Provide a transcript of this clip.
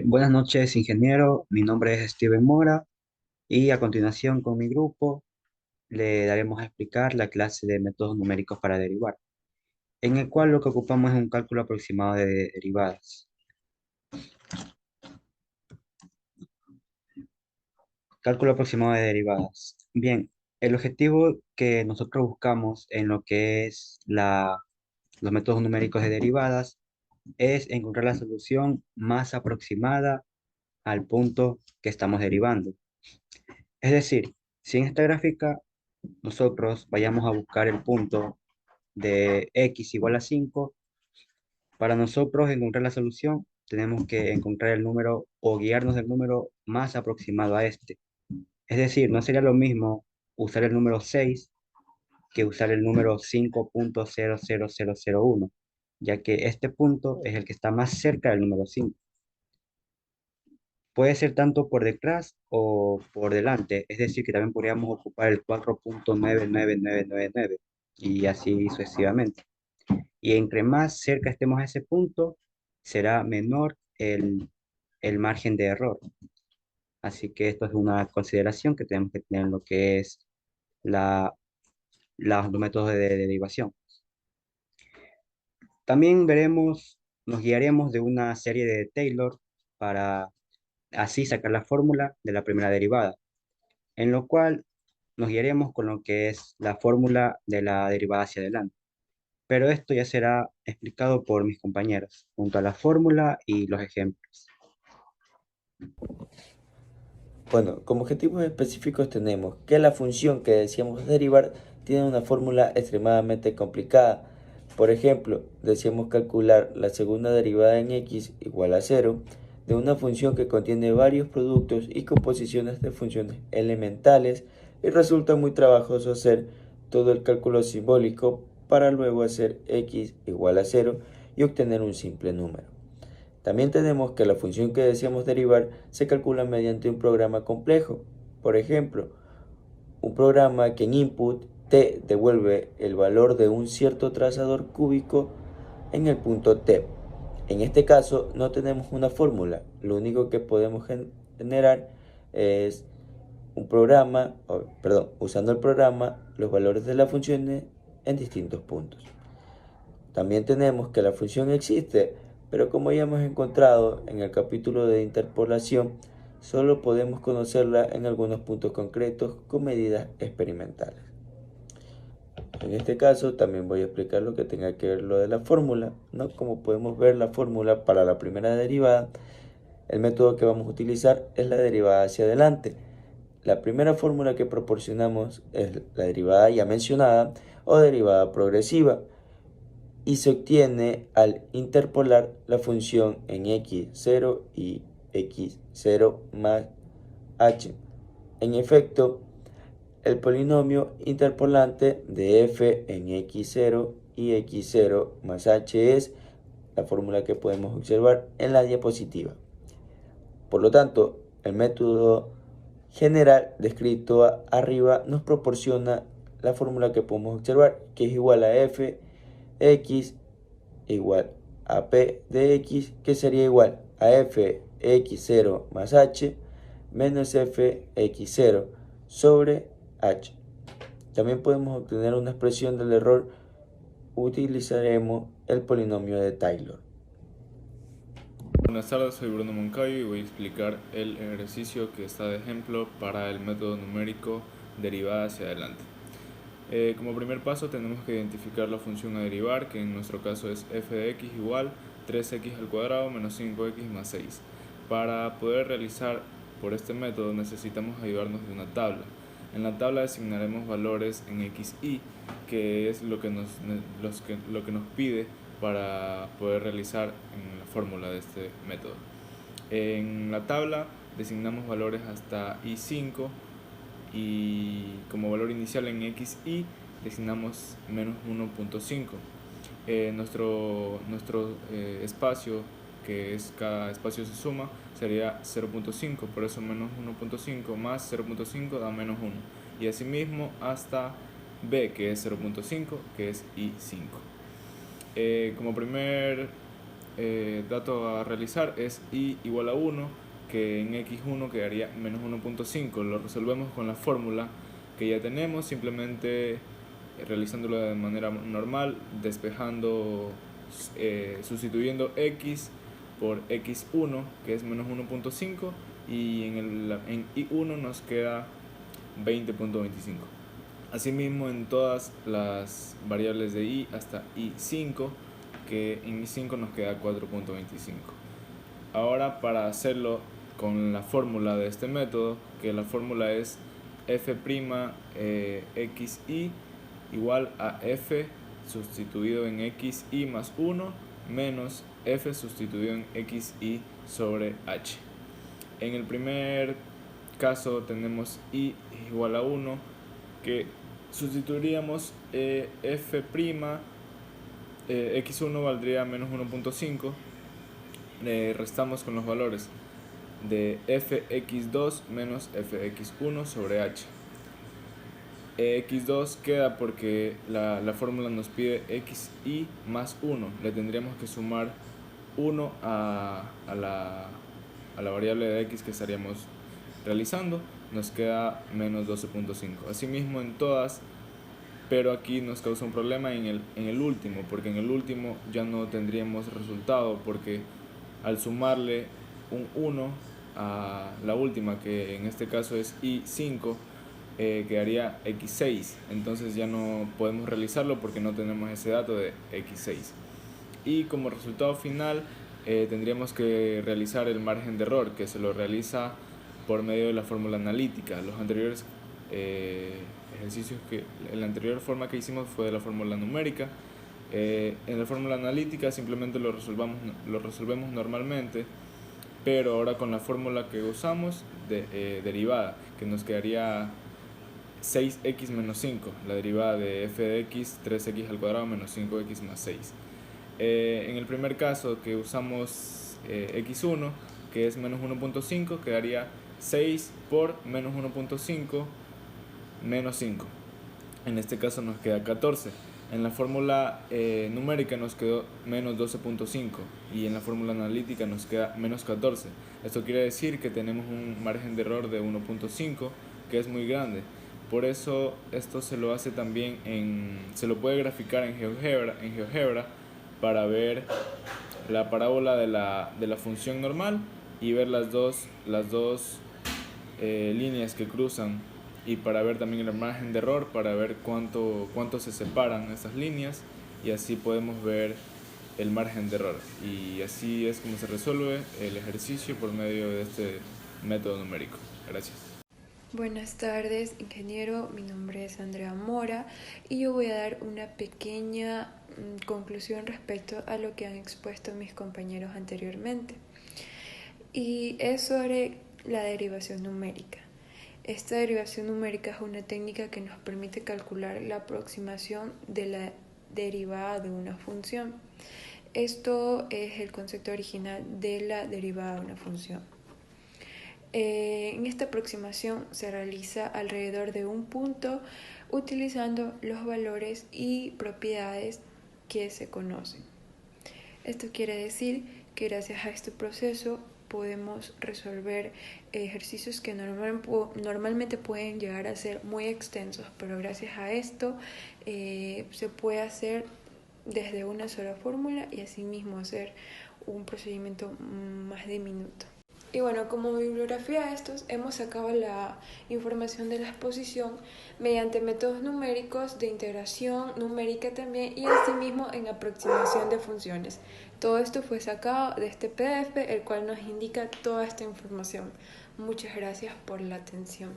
Buenas noches, ingeniero. Mi nombre es Steven Mora y a continuación con mi grupo le daremos a explicar la clase de métodos numéricos para derivar, en el cual lo que ocupamos es un cálculo aproximado de derivadas. Cálculo aproximado de derivadas. Bien, el objetivo que nosotros buscamos en lo que es los métodos numéricos de derivadas es encontrar la solución más aproximada al punto que estamos derivando. Es decir, si en esta gráfica nosotros vayamos a buscar el punto de x igual a 5, para nosotros encontrar la solución tenemos que encontrar el número o guiarnos del número más aproximado a este. Es decir, no sería lo mismo usar el número 6 que usar el número 5.00001, ya que este punto es el que está más cerca del número 5. Puede ser tanto por detrás o por delante, es decir, que también podríamos ocupar el 4.99999 y así sucesivamente. Y entre más cerca estemos a ese punto, será menor el margen de error. Así que esto es una consideración que tenemos que tener en lo que es la, los métodos de derivación. También veremos, nos guiaremos de una serie de Taylor para así sacar la fórmula de la primera derivada, en lo cual nos guiaremos con lo que es la fórmula de la derivada hacia adelante. Pero esto ya será explicado por mis compañeros, junto a la fórmula y los ejemplos. Bueno, como objetivos específicos tenemos que la función que deseamos derivar tiene una fórmula extremadamente complicada. Por ejemplo, deseamos calcular la segunda derivada en x igual a 0 de una función que contiene varios productos y composiciones de funciones elementales y resulta muy trabajoso hacer todo el cálculo simbólico para luego hacer x igual a 0 y obtener un simple número. También tenemos que la función que deseamos derivar se calcula mediante un programa complejo. Por ejemplo, un programa que en input t devuelve el valor de un cierto trazador cúbico en el punto t. En este caso no tenemos una fórmula, lo único que podemos generar es un programa, usando el programa los valores de las funciones en distintos puntos. También tenemos que la función existe, pero como ya hemos encontrado en el capítulo de interpolación, solo podemos conocerla en algunos puntos concretos con medidas experimentales. En este caso también voy a explicar lo que tenga que ver lo de la fórmula, ¿no? Como podemos ver, la fórmula para la primera derivada, el método que vamos a utilizar es la derivada hacia adelante. La primera fórmula que proporcionamos es la derivada ya mencionada o derivada progresiva, y se obtiene al interpolar la función en x0 y x0 más h. En efecto, el polinomio interpolante de f en x0 y x0 más h es la fórmula que podemos observar en la diapositiva. Por lo tanto, el método general descrito arriba nos proporciona la fórmula que podemos observar, que es igual a f x igual a p de x, que sería igual a f x0 más h menos f x0 sobre h. También podemos obtener una expresión del error. Utilizaremos el polinomio de Taylor. Buenas tardes, soy Bruno Moncayo y voy a explicar el ejercicio que está de ejemplo para el método numérico derivada hacia adelante. Como primer paso tenemos que identificar la función a derivar, que en nuestro caso es f de x igual 3x al cuadrado menos 5x más 6. Para poder realizar por este método necesitamos ayudarnos de una tabla. En la tabla asignaremos valores en x y, que es lo que nos pide para poder realizar en la fórmula de este método. En la tabla designamos valores hasta i5 y como valor inicial en xy designamos menos 1.5. Nuestro espacio, que es cada espacio se suma, sería 0.5, por eso menos 1.5 más 0.5 da menos 1. Y asimismo hasta b, que es 0.5, que es i5. Como primer dato a realizar es y igual a 1, que en x1 quedaría menos 1.5. Lo resolvemos con la fórmula que ya tenemos, simplemente realizándolo de manera normal, despejando, sustituyendo x por x1, que es menos 1.5, y en y1 nos queda 20.25. Asimismo, en todas las variables de y hasta y5, que en y5 nos queda 4.25. Ahora, para hacerlo con la fórmula de este método, que la fórmula es f' xi igual a f sustituido en xi más 1 menos f sustituido en xi sobre h. En el primer caso tenemos i igual a 1, que sustituiríamos f', x1 valdría menos 1.5, restamos con los valores de fx2 menos fx1 sobre h. x2 queda porque la fórmula nos pide xi más 1, le tendríamos que sumar 1 a la variable de x que estaríamos realizando, nos queda menos 12.5. Asimismo en todas, pero aquí nos causa un problema en el último, porque en el último ya no tendríamos resultado, porque al sumarle un 1 a la última, que en este caso es i5, quedaría x6, entonces ya no podemos realizarlo porque no tenemos ese dato de x6. Y como resultado final tendríamos que realizar el margen de error, que se lo realiza por medio de la fórmula analítica. Los anteriores ejercicios, la anterior forma que hicimos fue de la fórmula numérica. En la fórmula analítica simplemente lo resolvemos normalmente, pero ahora con la fórmula que usamos derivada, que nos quedaría 6x menos 5, la derivada de f de x, 3x al cuadrado menos 5x más 6. En el primer caso que usamos x1, que es menos 1.5, quedaría 6 por menos 1.5 menos 5. En este caso nos queda 14. En la fórmula numérica nos quedó menos 12.5 y en la fórmula analítica nos queda menos 14. Esto quiere decir que tenemos un margen de error de 1.5, que es muy grande. Por eso esto se lo hace también se lo puede graficar en GeoGebra para ver la parábola de la función normal y ver las dos líneas que cruzan, y para ver también el margen de error, para ver cuánto se separan esas líneas, y así podemos ver el margen de error. Y así es como se resuelve el ejercicio por medio de este método numérico. Gracias. Buenas tardes, ingeniero. Mi nombre es Andrea Mora y yo voy a dar una pequeña conclusión respecto a lo que han expuesto mis compañeros anteriormente. Y es sobre la derivación numérica. Esta derivación numérica es una técnica que nos permite calcular la aproximación de la derivada de una función. Esto es el concepto original de la derivada de una función. En esta aproximación se realiza alrededor de un punto utilizando los valores y propiedades que se conocen. Esto quiere decir que gracias a este proceso podemos resolver ejercicios que normalmente pueden llegar a ser muy extensos, pero gracias a esto se puede hacer desde una sola fórmula y asimismo hacer un procedimiento más diminuto. Y bueno, como bibliografía de estos hemos sacado la información de la exposición mediante métodos numéricos, de integración numérica también, y asimismo en aproximación de funciones. Todo esto fue sacado de este PDF, el cual nos indica toda esta información. Muchas gracias por la atención.